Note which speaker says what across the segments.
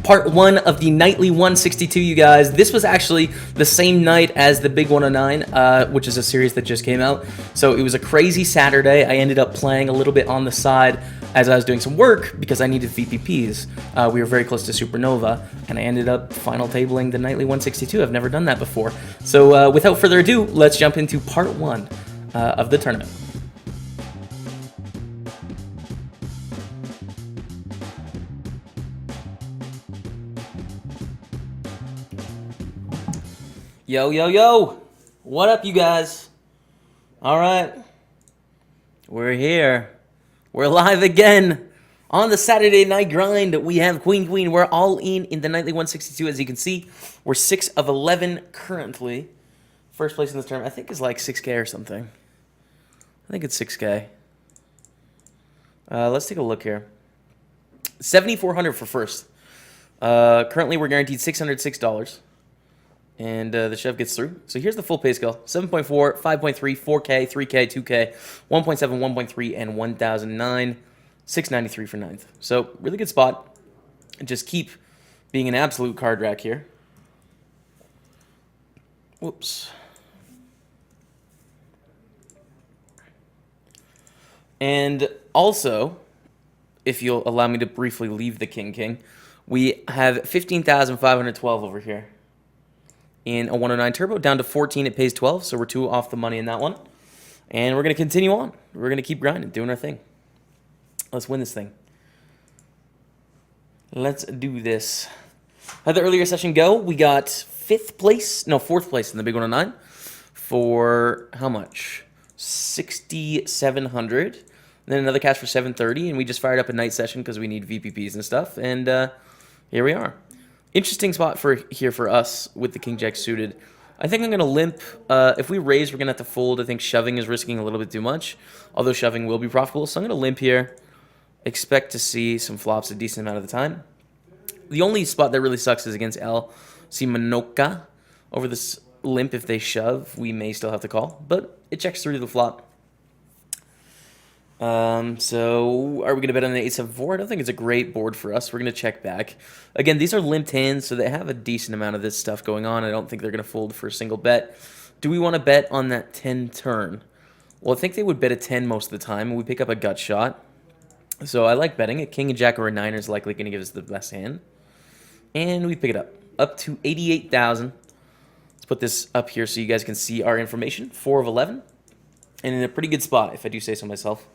Speaker 1: part 1 of the nightly 162, you guys. This was actually the same night as the Big 109, which is a series that just came out. So it was a crazy Saturday. I ended up playing a little bit on the side as I was doing some work because I needed VPPs. We were very close to Supernova, and I ended up final tabling the nightly 162. I've never done that before. So without further ado, let's jump into part 1 of the tournament. Yo, yo, yo! What up, you guys? Alright. We're here. We're live again on the Saturday night grind. We have Queen. We're all in the nightly 162, as you can see. We're 6 of 11 currently. First place in this tournament, I think, is like 6K or something. I think it's 6K. Let's take a look here. 7,400 for first. Currently, we're guaranteed $606. And the chef gets through. So here's the full pay scale. 7.4, 5.3, 4K, 3K, 2K, 1.7, 1.3, and 1,009. 693 for 9th. So really good spot. And just keep being an absolute card rack here. Whoops. And also, if you'll allow me to briefly leave the King, we have 15,512 over here. In a 109 Turbo, down to 14, it pays 12, so we're 2 off the money in that one. And we're going to continue on. We're going to keep grinding, doing our thing. Let's win this thing. Let's do this. How'd the earlier session go? We got 4th place in the Big 109 for how much? 6,700. Then another cash for 730, and we just fired up a night session because we need VPPs and stuff, and here we are. Interesting spot for us with the King Jack suited. I think I'm going to limp. If we raise, we're going to have to fold. I think shoving is risking a little bit too much, although shoving will be profitable. So I'm going to limp here. Expect to see some flops a decent amount of the time. The only spot that really sucks is against El Simanoka. Over this limp, if they shove, we may still have to call, but it checks through to the flop. So are we going to bet on the 8-7-4? I don't think it's a great board for us. We're going to check back. Again, these are limped hands, so they have a decent amount of this stuff going on. I don't think they're going to fold for a single bet. Do we want to bet on that 10 turn? Well, I think they would bet a 10 most of the time, and we pick up a gut shot. So I like betting it. King and Jack or a 9 is likely going to give us the best hand. And we pick it up to 88,000. Let's put this up here so you guys can see our information. 4 of 11. And in a pretty good spot, if I do say so myself.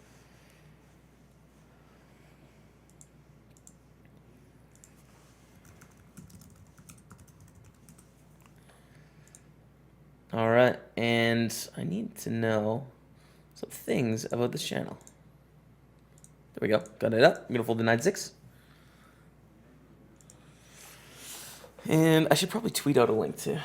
Speaker 1: Alright, and I need to know some things about this channel. There we go. Got it up. I'm going to fold the 9-6. And I should probably tweet out a link too.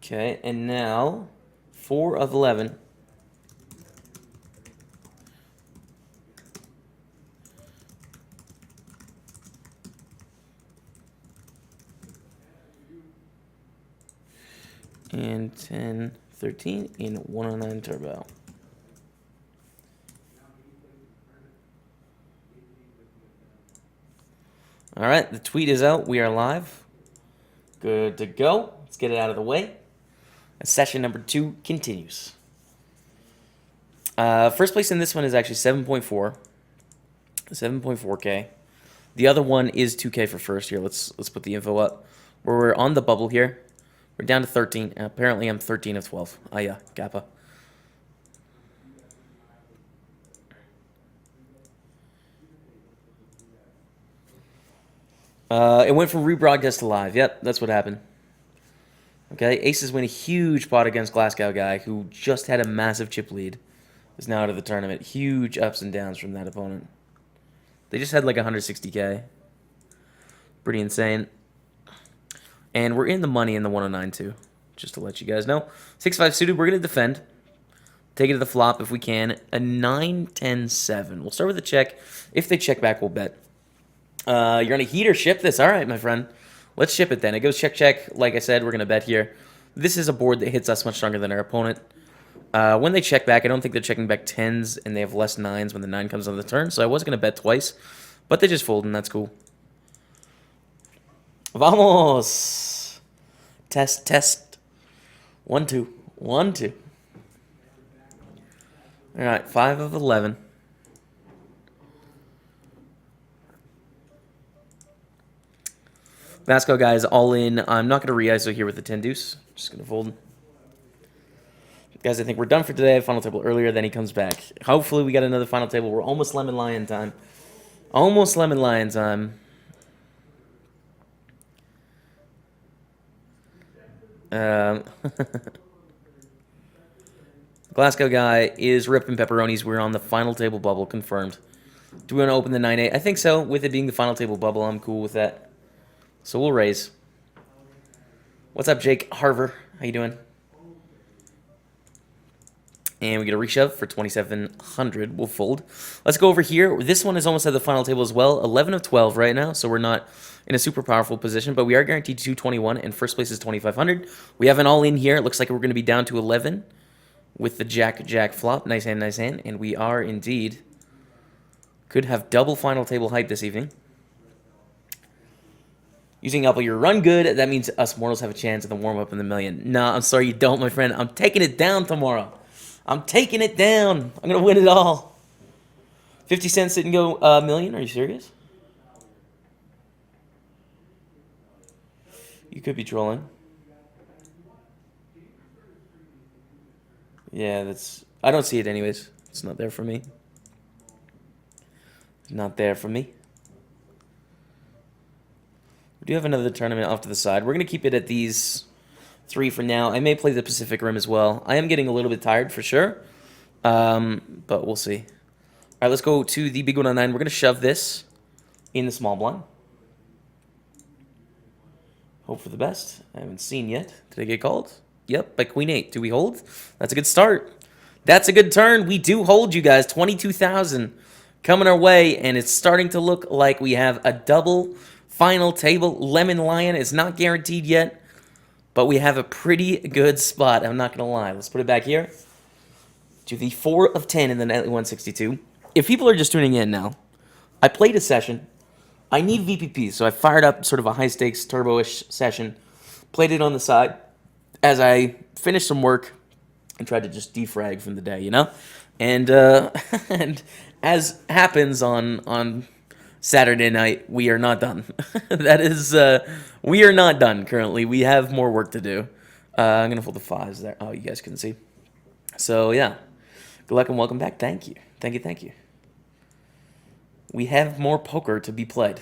Speaker 1: Okay, and now 4 of 11. And 10, 13 in 109 Turbo. All right, the tweet is out. We are live. Good to go. Let's get it out of the way. Session number 2 continues. First place in this one is actually 7.4. 7.4K. The other one is 2K for first. Here, let's put the info up. We're on the bubble here. We're down to 13. Apparently, I'm 13 of 12. Ah, yeah, Kappa. It went from rebroadcast to live. Yep, that's what happened. Okay, Aces win a huge pot against Glasgow guy who just had a massive chip lead. Is now out of the tournament. Huge ups and downs from that opponent. They just had like 160K. Pretty insane. And we're in the money in the 109 too, just to let you guys know. 6-5 suited, we're going to defend. Take it to the flop if we can. A 9-10-7. We'll start with a check. If they check back, we'll bet. You're on a heater. Ship this. All right, my friend. Let's ship it then. It goes check, check. Like I said, we're going to bet here. This is a board that hits us much stronger than our opponent. When they check back, I don't think they're checking back 10s, and they have less 9s when the 9 comes on the turn, so I was going to bet twice. But they just fold, and that's cool. Vamos! Test, test. 1, 2. 1, 2. Alright, 5 of 11. Vasco guys all in. I'm not going to re-ISO here with the 10 deuce. Just going to fold. Guys, I think we're done for today. Final table earlier, then he comes back. Hopefully we got another final table. We're almost lemon lion time. Almost lemon lion time. Glasgow guy is ripping pepperonis. We're on the final table bubble, confirmed. Do we want to open the 9-8? I think so. With it being the final table bubble, I'm cool with that. So we'll raise. What's up, Jake Harver? How you doing? And we get a reshove for 2,700. We'll fold. Let's go over here. This one is almost at the final table as well. 11 of 12 right now, so we're not in a super powerful position, but we are guaranteed 221, and first place is 2,500. We have an all-in here. It looks like we're going to be down to 11 with the jack flop. Nice hand, and we are indeed. Could have double final table hype this evening. Using Apple, your run good. That means us mortals have a chance at the warm-up in the million. Nah, I'm sorry you don't, my friend. I'm taking it down tomorrow. I'm taking it down. I'm going to win it all. 50 cents didn't go a million? Are you serious? You could be trolling. Yeah, that's... I don't see it anyways. It's not there for me. It's not there for me. We do have another tournament off to the side. We're going to keep it at these 3 for now. I may play the Pacific Rim as well. I am getting a little bit tired for sure. But we'll see. All right, let's go to the big one on 9. We're going to shove this in the small blind. Hope for the best. I haven't seen yet. Did I get called? Yep, by Queen 8. Do we hold? That's a good start. That's a good turn. We do hold, you guys. 22,000 coming our way, and it's starting to look like we have a double final table. Lemon Lion is not guaranteed yet, but we have a pretty good spot. I'm not going to lie. Let's put it back here to the 4 of 10 in the nightly 162. If people are just tuning in now, I played a session. I need VPP, so I fired up sort of a high-stakes turbo-ish session, played it on the side as I finished some work and tried to just defrag from the day, you know? And and as happens on Saturday night, we are not done. That is, we are not done currently. We have more work to do. I'm going to fold the 5s there. Oh, you guys couldn't see. So, yeah. Good luck and welcome back. Thank you. Thank you, thank you. We have more poker to be played.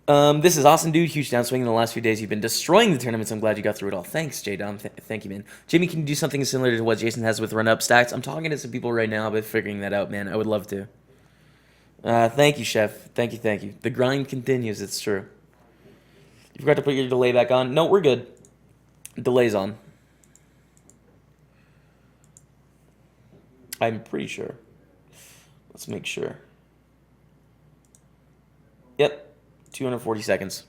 Speaker 1: This is awesome, dude. Huge downswing in the last few days. You've been destroying the tournaments. I'm glad you got through it all. Thanks, J-Dom. Thank you, man. Jimmy, can you do something similar to what Jason has with run-up stacks? I'm talking to some people right now about figuring that out, man. I would love to. Thank you, Chef. Thank you, thank you. The grind continues. It's true. You forgot to put your delay back on? No, we're good. Delay's on. I'm pretty sure. Let's make sure. Yep. 240 seconds.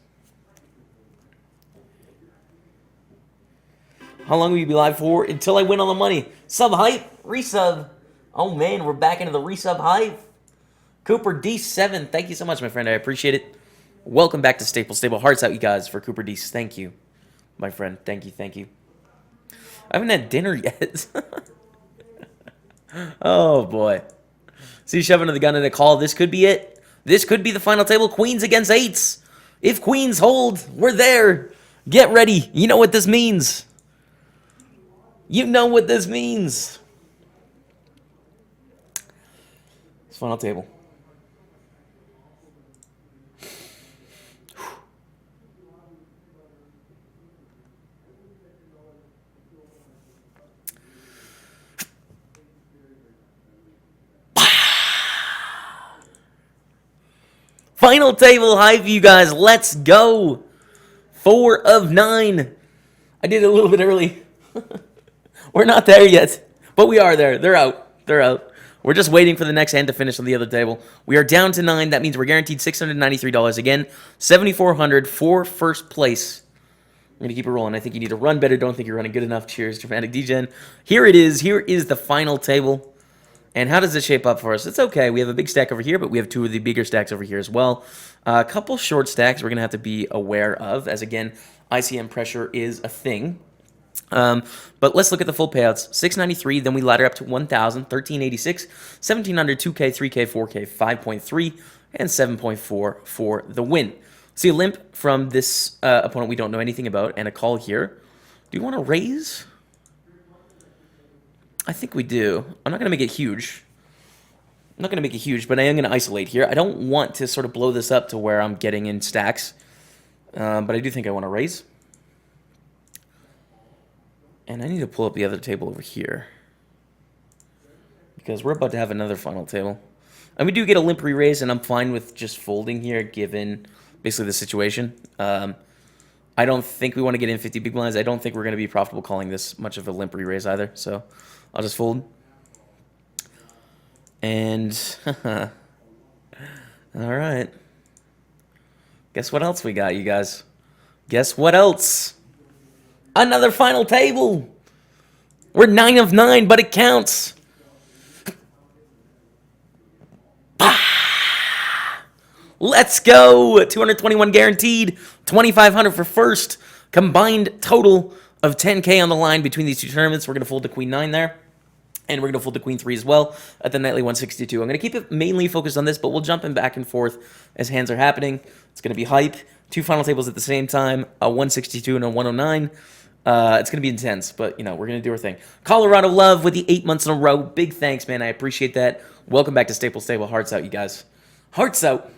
Speaker 1: How long will you be live for? Until I win all the money. Sub hype. Resub. Oh, man. We're back into the resub hype. Cooper D7. Thank you so much, my friend. I appreciate it. Welcome back to Staple. Stable hearts out, you guys, for Cooper D. Thank you, my friend. Thank you. Thank you. I haven't had dinner yet. Oh, boy. See, shoving the gun in a call. This could be it. This could be the final table. Queens against 8s. If queens hold, we're there. Get ready. You know what this means. You know what this means. It's final table. Final table hype, you guys. Let's go. 4 of 9. I did it a little bit early. We're not there yet, but we are there. They're out. They're out. We're just waiting for the next hand to finish on the other table. We are down to 9. That means we're guaranteed $693 again. $7,400 for first place. I'm going to keep it rolling. I think you need to run better. Don't think you're running good enough. Cheers, Dramatic DGen. Here it is. Here is the final table. And how does this shape up for us? It's okay. We have a big stack over here, but we have two of the bigger stacks over here as well. A couple short stacks we're going to have to be aware of, as again, ICM pressure is a thing. But let's look at the full payouts. 693, then we ladder up to 1,000, 1,386, 1,700, 2K, 3K, 4K, 5.3, and 7.4 for the win. See a limp from this opponent we don't know anything about, and a call here. Do you want to raise? I think we do. I'm not going to make it huge. I'm not going to make it huge, but I am going to isolate here. I don't want to sort of blow this up to where I'm getting in stacks, but I do think I want to raise. And I need to pull up the other table over here, because we're about to have another final table. And we do get a limp re-raise, and I'm fine with just folding here, given basically the situation. I don't think we want to get in 50 big blinds. I don't think we're going to be profitable calling this much of a limp re-raise either, so I'll just fold. And, all right. Guess what else we got, you guys? Guess what else? Another final table. We're 9 of 9, but it counts. Let's go. 221 guaranteed. 2,500 for first. Combined total of 10K on the line between these two tournaments. We're going to fold to Queen 9 there. And we're going to fold to Queen 3 as well at the Nightly 162. I'm going to keep it mainly focused on this, but we'll jump in back and forth as hands are happening. It's going to be hype. Two final tables at the same time. A 162 and a 109. It's going to be intense, but, you know, we're going to do our thing. Colorado Love with the 8 months in a row. Big thanks, man. I appreciate that. Welcome back to Staples Table. Hearts out, you guys. Hearts out.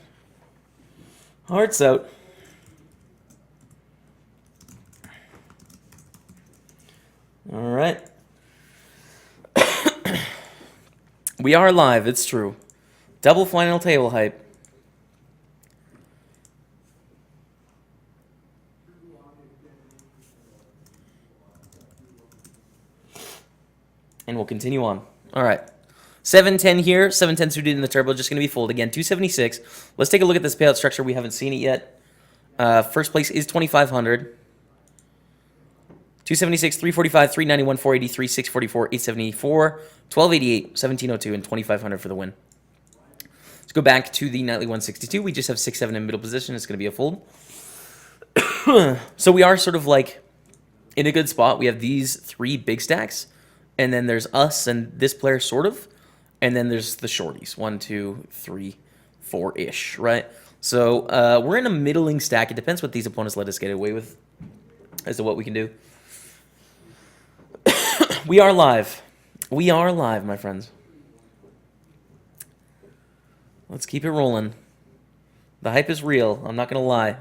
Speaker 1: Hearts out. All right. We are live. It's true. Double final table hype. And we'll continue on. All right. 710 here. 710 suited in the turbo. Just going to be fold again. 276. Let's take a look at this payout structure. We haven't seen it yet. First place is 2,500. 276, 345, 391, 483, 644, 874, 1288, 1702, and 2,500 for the win. Let's go back to the Nightly 162. We just have 6-7 in middle position. It's going to be a fold. So we are sort of like in a good spot. We have these three big stacks. And then there's us and this player, sort of. And then there's the shorties. 1, 2, 3, 4-ish, right? So we're in a middling stack. It depends what these opponents let us get away with as to what we can do. We are live. We are live, my friends. Let's keep it rolling. The hype is real. I'm not going to lie.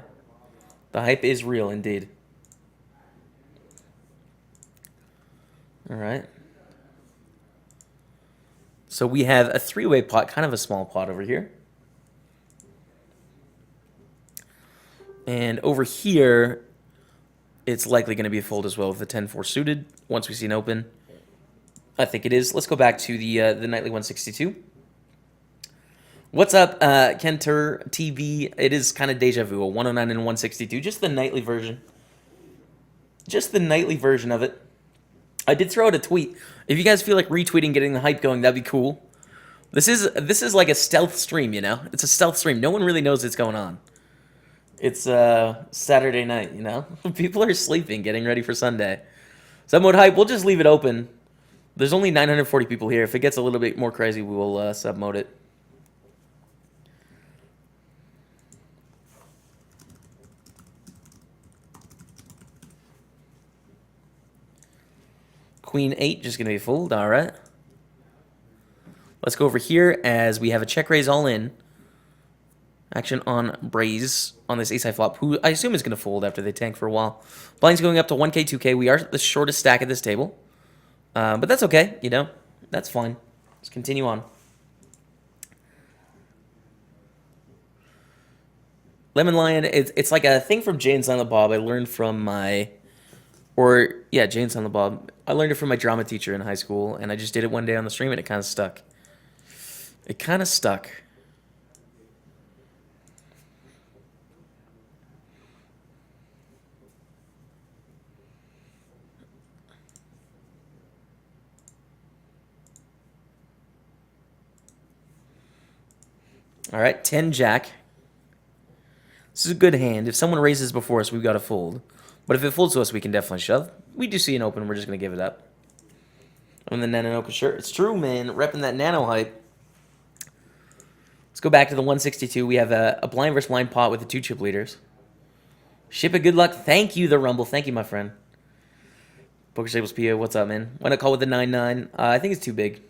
Speaker 1: The hype is real, indeed. All right. So we have a three-way pot, kind of a small pot over here. And over here, it's likely going to be a fold as well with the 10-4 suited once we see an open. I think it is. Let's go back to the Nightly 162. What's up, Kenter TV? It is kind of deja vu, a 109 and 162. Just the nightly version. Just the nightly version of it. I did throw out a tweet. If you guys feel like retweeting, getting the hype going, that'd be cool. This is like a stealth stream, you know? It's a stealth stream. No one really knows what's going on. It's Saturday night, you know? People are sleeping, getting ready for Sunday. Submode hype, we'll just leave it open. There's only 940 people here. If it gets a little bit more crazy, we will submode it. Queen 8, just going to be fold. All right. Let's go over here as we have a check raise all in. Action on Braze on this ace-high flop, who I assume is going to fold after they tank for a while. Blind's going up to 1K, 2K. We are the shortest stack at this table. But that's okay, you know. That's fine. Let's continue on. Lemon Lion, it's like a thing from Jay and Silent Bob. I learned from my... Jay and Silent Bob. I learned it from my drama teacher in high school, and I just did it one day on the stream, and it kind of stuck. It kind of stuck. All right, 10 jack. This is a good hand. If someone raises before us, we've got to fold. But if it folds to us, we can definitely shove. We do see an open. We're just going to give it up. And the nano open shirt. It's true, man. Repping that nano hype. Let's go back to the 162. We have a blind versus blind pot with the 2 chip leaders. Ship it, good luck. Thank you, the Rumble. Thank you, my friend. Poker Stables PO, what's up, man? Why not call with the 9-9? I think it's too big.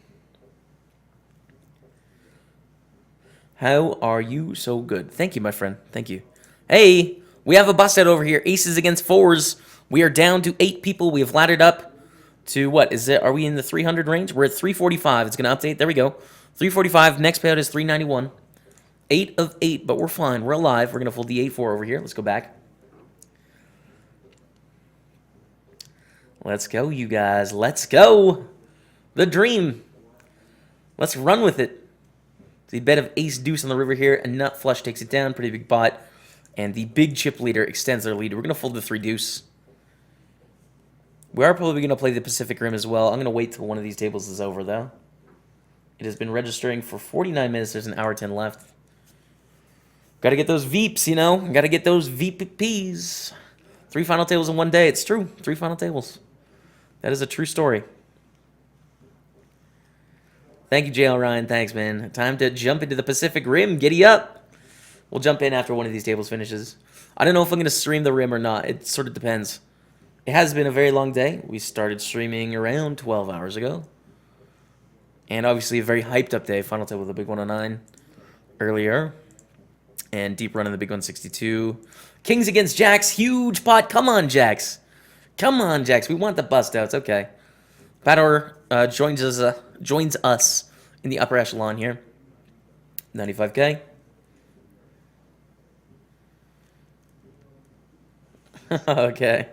Speaker 1: How are you so good? Thank you, my friend. Thank you. Hey, we have a bust out over here. Aces against 4s. We are down to 8 people. We have laddered up to what? Is it? Are we in the 300 range? We're at 345. It's going to update. There we go. 345. Next payout is 391. 8 of 8, but we're fine. We're alive. We're going to fold the 8-4 over here. Let's go back. Let's go, you guys. Let's go. The dream. Let's run with it. The bet of ace deuce on the river here, and nut flush takes it down. Pretty big pot. And the big chip leader extends their lead. We're going to fold the 3 deuce. We are probably going to play the Pacific Rim as well. I'm going to wait till one of these tables is over, though. It has been registering for 49 minutes. There's an hour 10 left. Got to get those Veeps, you know. Got to get those VPPs. 3 final tables in one day. It's true. 3 final tables. That is a true story. Thank you, JL Ryan. Thanks, man. Time to jump into the Pacific Rim. Giddy up. We'll jump in after one of these tables finishes. I don't know if I'm going to stream the Rim or not. It sort of depends. It has been a very long day. We started streaming around 12 hours ago. And obviously a very hyped up day. Final table with a big 109 earlier. And deep run in the big 162. Kings against Jacks. Huge pot. Come on, Jacks. Come on, Jacks. We want the bust outs. Okay. Pador joins us in the upper echelon here. 95K. Okay.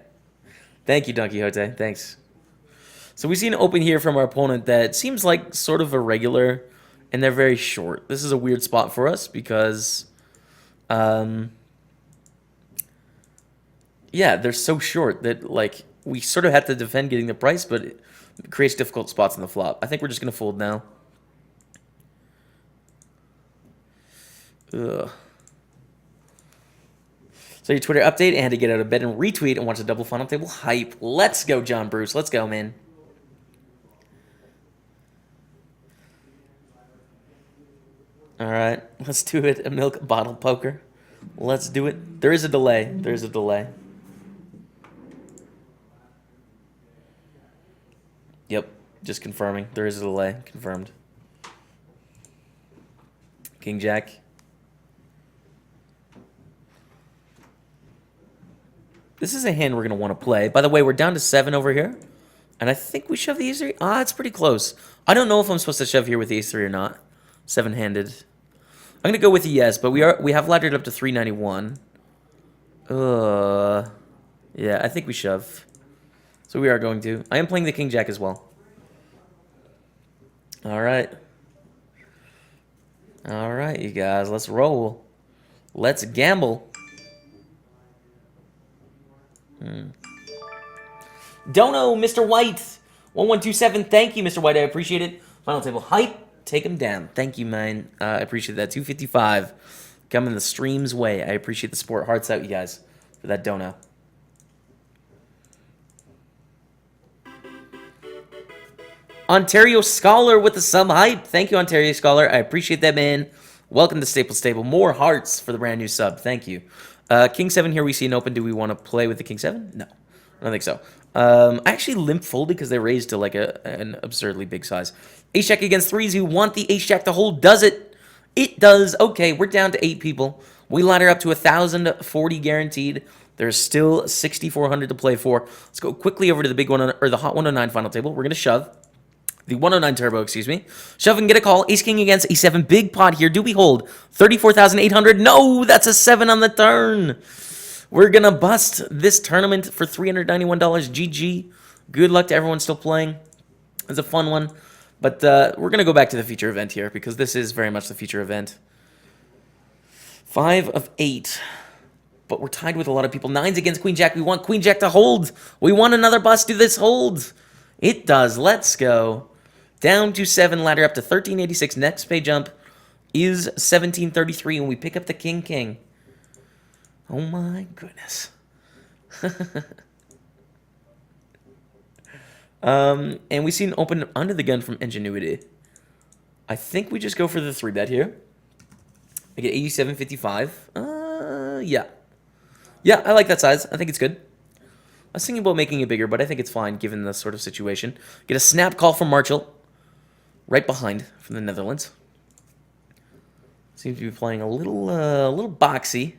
Speaker 1: Thank you, Don Quixote. Thanks. So we see an open here from our opponent that seems like sort of irregular, and they're very short. This is a weird spot for us because, yeah, they're so short that, like, we sort of have to defend getting the price, but it creates difficult spots in the flop. I think we're just going to fold now. Ugh. So your Twitter update, and had to get out of bed and retweet and watch the double final table hype. Let's go, John Bruce. Let's go, man. All right, let's do it. A milk bottle poker. Let's do it. There is a delay. There's a delay. Yep, just confirming. There is a delay. Confirmed. King Jack. This is a hand we're going to want to play. By the way, we're down to 7 over here. And I think we shove the ace 3. Ah, it's pretty close. I don't know if I'm supposed to shove here with the ace 3 or not. 7-handed. I'm going to go with a yes, but we have laddered up to 391. Yeah, I think we shove. So we are going to. I am playing the King Jack as well. All right. All right, you guys. Let's roll. Let's gamble. Dono, Mr. White. 1127. Thank you, Mr. White. I appreciate it. Final table hype. Take him down. Thank you, man. I appreciate that. 255. Coming the stream's way. I appreciate the support. Hearts out, you guys, for that dono. Ontario Scholar with the sub hype. Thank you, Ontario Scholar. I appreciate that, man. Welcome to Staples Stable. More hearts for the brand new sub. Thank you. King 7 here. We see an open. Do we want to play with the King 7? No. I don't think so. I actually limp folded because they raised to like an absurdly big size. Ace Jack against 3s. You want the Ace Jack to hold. Does it? It does. Okay, we're down to 8 people. We ladder up to 1,040 guaranteed. There's still 6,400 to play for. Let's go quickly over to the big one, or the hot 109 final table. We're going to shove. The 109 turbo, excuse me. Shove and get a call. Ace King against E7. Big pot here. Do we hold? 34,800. No, that's a 7 on the turn. We're going to bust this tournament for $391. GG. Good luck to everyone still playing. It's a fun one. But we're going to go back to the feature event here because this is very much the feature event. 5 of 8. But we're tied with a lot of people. 9's against Queen Jack. We want Queen Jack to hold. We want another bust. Do this hold. It does. Let's go. Down to 7. Ladder up to 1386. Next pay jump is 1733. And we pick up the King King. Oh my goodness. And we see an open under the gun from Ingenuity. I think we just go for the 3-bet here. I get 87.55. Yeah. Yeah, I like that size. I think it's good. I was thinking about making it bigger, but I think it's fine given the sort of situation. Get a snap call from Marshall. Right behind from the Netherlands. Seems to be playing a little boxy.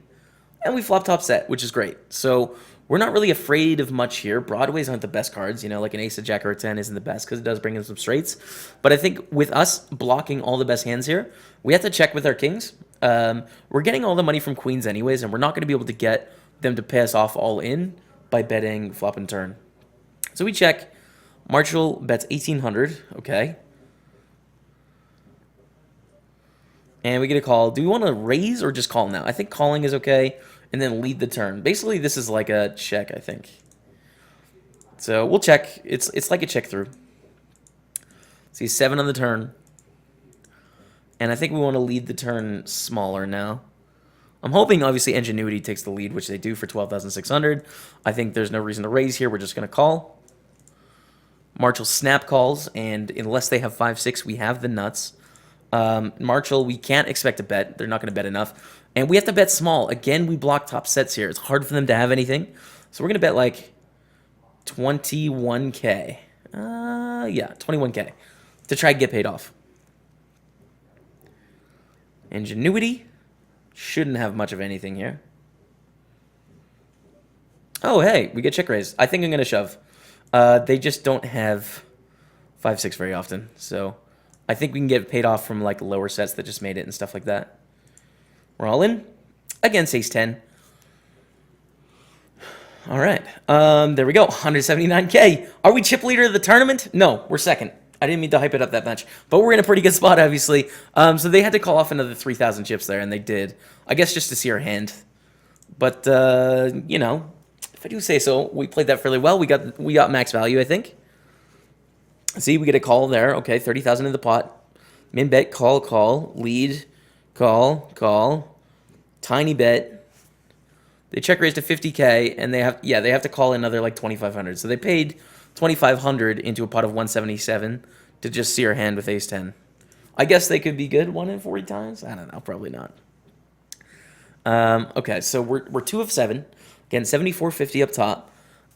Speaker 1: And we flop top set, which is great. So we're not really afraid of much here. Broadways aren't the best cards. You know, like an ace, a jack, or a 10 isn't the best because it does bring in some straights. But I think with us blocking all the best hands here, we have to check with our kings. We're getting all the money from queens anyways, and we're not going to be able to get them to pay us off all in by betting flop and turn. So we check. Marshall bets 1,800. Okay. And we get a call. Do we want to raise or just call now? I think calling is okay. And then lead the turn. Basically, this is like a check, I think. So we'll check. It's like a check through. See, 7 on the turn. And I think we want to lead the turn smaller now. I'm hoping, obviously, Ingenuity takes the lead, which they do for 12,600. I think there's no reason to raise here. We're just going to call. Marshall snap calls, and unless they have 5-6, we have the nuts. Marshall, we can't expect to bet. They're not going to bet enough. And we have to bet small. Again, we block top sets here. It's hard for them to have anything. So we're going to bet like 21K. Yeah, 21K to try and get paid off. Ingenuity shouldn't have much of anything here. Oh, hey, we get check raise. I think I'm going to shove. They just don't have 5-6 very often. So I think we can get paid off from like lower sets that just made it and stuff like that. We're all in. Against ace-10. All right. There we go. 179K. Are we chip leader of the tournament? No, we're second. I didn't mean to hype it up that much. But we're in a pretty good spot, obviously. So they had to call off another 3,000 chips there, and they did. I guess just to see our hand. But, you know, if I do say so, we played that fairly well. We got max value, I think. See, we get a call there. Okay, 30,000 in the pot. Min bet, call, lead, call, tiny bet. They check raise to 50K, and they have to call another like 2,500. So they paid 2,500 into a pot of 177 to just see our hand with ace-10. I guess they could be good 1 in 40 times. I don't know, probably not. Okay, so we're 2 of 7. Again, 74.50 up top,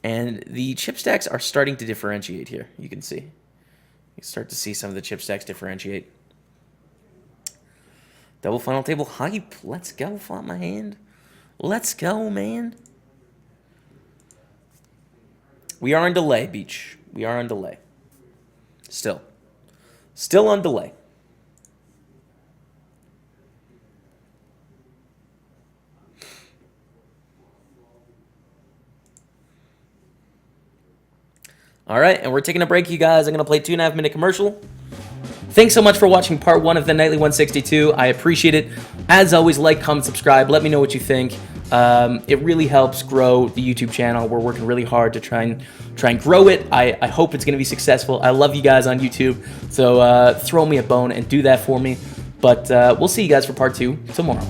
Speaker 1: and the chip stacks are starting to differentiate here. You can see. You start to see some of the chip stacks differentiate. Double final table hype. Let's go, flop my hand. Let's go, man. We are on delay, Beach. We are on delay. Still on delay. All right, and we're taking a break, you guys. I'm going to play a 2.5-minute commercial. Thanks so much for watching part 1 of the Nightly 162. I appreciate it. As always, like, comment, subscribe. Let me know what you think. It really helps grow the YouTube channel. We're working really hard to try and grow it. I hope it's going to be successful. I love you guys on YouTube, so throw me a bone and do that for me. But we'll see you guys for part 2 tomorrow.